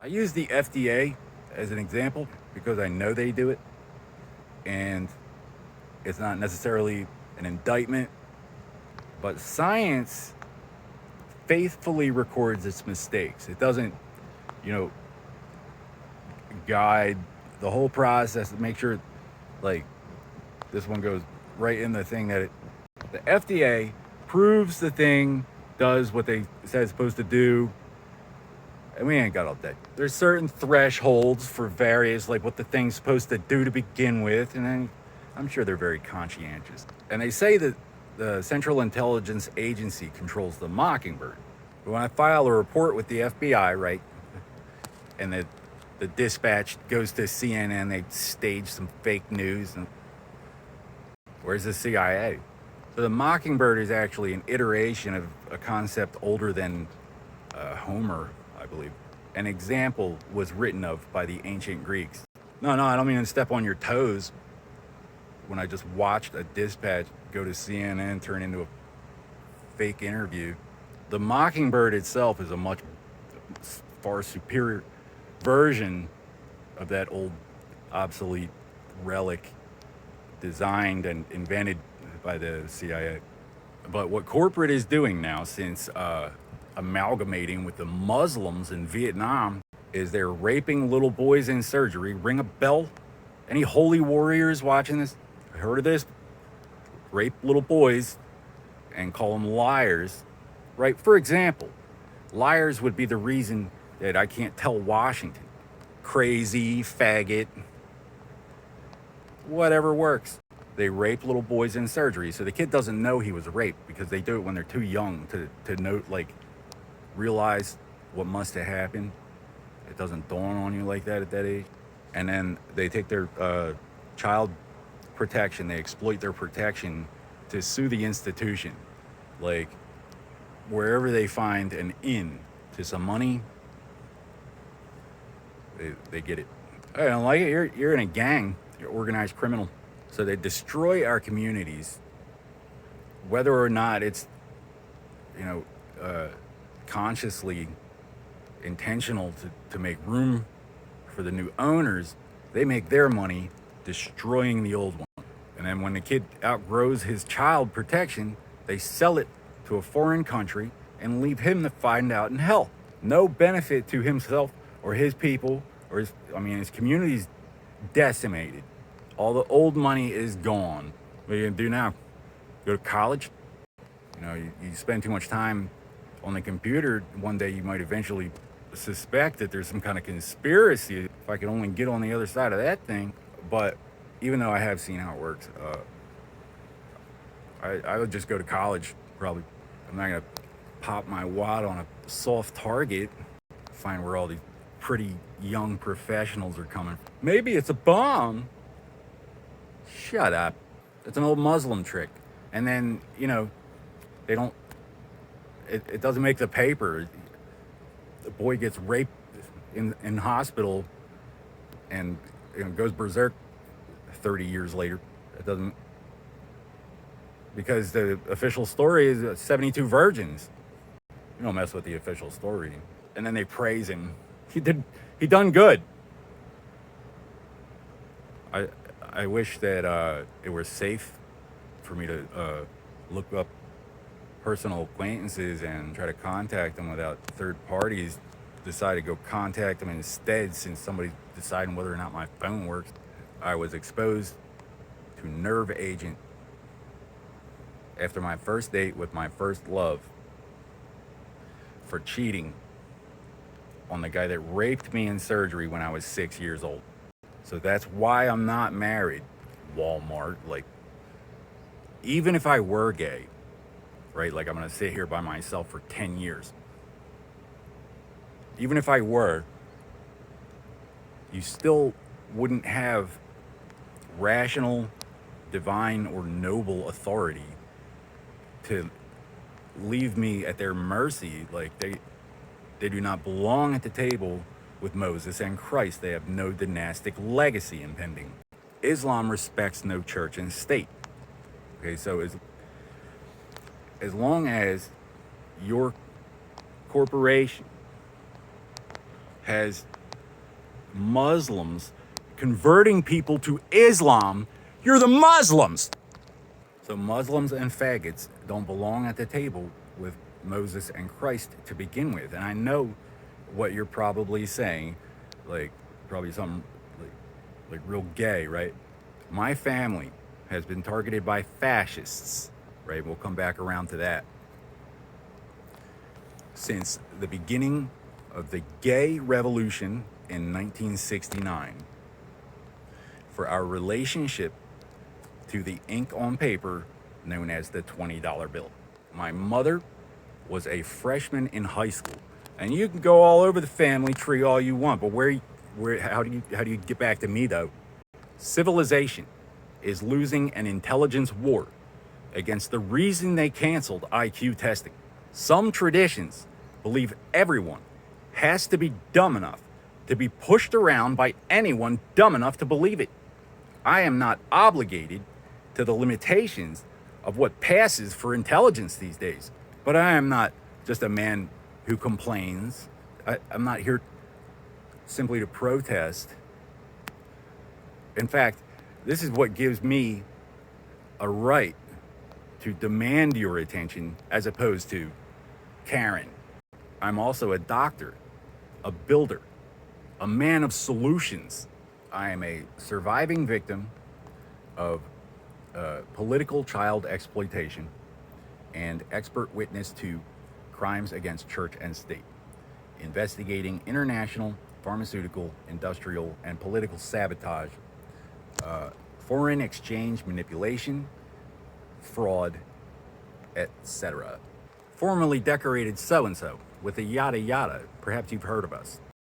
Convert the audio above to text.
I use the FDA as an example because I know they do it, and it's not necessarily an indictment, but science faithfully records its mistakes. It doesn't, you know, guide the whole process to make sure, like, this one goes right in the thing that the FDA proves the thing does what they said it's supposed to do, and we ain't got all day. There's certain thresholds for various, like what the thing's supposed to do to begin with, and then I'm sure they're very conscientious. And they say that the Central Intelligence Agency controls the Mockingbird. But when I file a report with the FBI, right, and the dispatch goes to CNN, they stage some fake news, and where's the CIA? So the Mockingbird is actually an iteration of a concept older than Homer, I believe. An example was written of by the ancient Greeks. No, I don't mean to step on your toes. When I just watched a dispatch go to CNN turn into a fake interview, the Mockingbird itself is a much far superior version of that old obsolete relic designed and invented by the CIA. But what corporate is doing now, since amalgamating with the Muslims in Vietnam, is they're raping little boys in surgery. Ring a bell? Any holy warriors watching this? Heard of this? Rape little boys and call them liars, right? For example, liars would be the reason that I can't tell Washington. Crazy, faggot, whatever works. They rape little boys in surgery, so the kid doesn't know he was raped because they do it when they're too young to know, like, realize what must have happened. It doesn't dawn on you like that at that age. And then they take their child protection, they exploit their protection to sue the institution. Like, wherever they find an in to some money, they get it. I don't like it. You're in a gang. You're organized criminal. So they destroy our communities, whether or not it's, consciously intentional to make room for the new owners. They make their money destroying the old one. And then when the kid outgrows his child protection, they sell it to a foreign country and leave him to find out in hell. No benefit to himself or his people, or his community's decimated. All the old money is gone. What are you gonna do now? Go to college? You spend too much time on the computer, one day you might eventually suspect that there's some kind of conspiracy. If I could only get on the other side of that thing. But even though I have seen how it works, I would just go to college, probably. I'm not gonna pop my wad on a soft target, find where all these pretty young professionals are coming from. Maybe it's a bomb. Shut up. It's an old Muslim trick. And then, they don't, it doesn't make the paper. The boy gets raped in hospital and goes berserk 30 years later. It doesn't, because the official story is 72 virgins. You don't mess with the official story. And then they praise him. He done good. I wish that it were safe for me to look up personal acquaintances and try to contact them without third parties decide to go contact them instead, since somebody's deciding whether or not my phone works. I was exposed to nerve agent after my first date with my first love for cheating on the guy that raped me in surgery when I was 6 years old. So that's why I'm not married, Walmart. Like, even if I were gay, right? Like, I'm gonna sit here by myself for 10 years. Even if I were, you still wouldn't have rational, divine, or noble authority to leave me at their mercy. Like, they do not belong at the table with Moses and Christ. They have no dynastic legacy impending. Islam respects no church and state. Okay, so as long as your corporation has Muslims converting people to Islam, you're the Muslims. So Muslims and faggots don't belong at the table with Moses and Christ to begin with. And I know what you're probably saying, like probably something like real gay, right? My family has been targeted by fascists, right? We'll come back around to that. Since the beginning of the gay revolution in 1969, for our relationship to the ink on paper known as the $20 bill. My mother was a freshman in high school, and you can go all over the family tree all you want, but how do you get back to me though? Civilization is losing an intelligence war against the reason they canceled IQ testing. Some traditions believe everyone has to be dumb enough to be pushed around by anyone dumb enough to believe it. I am not obligated to the limitations of what passes for intelligence these days, but I am not just a man who complains. I'm not here simply to protest. In fact, this is what gives me a right to demand your attention as opposed to Karen. I'm also a doctor, a builder, a man of solutions. I am a surviving victim of political child exploitation and expert witness to crimes against church and state, investigating international, pharmaceutical, industrial, and political sabotage, foreign exchange manipulation, fraud, etc. Formerly decorated so-and-so with a yada yada. Perhaps you've heard of us.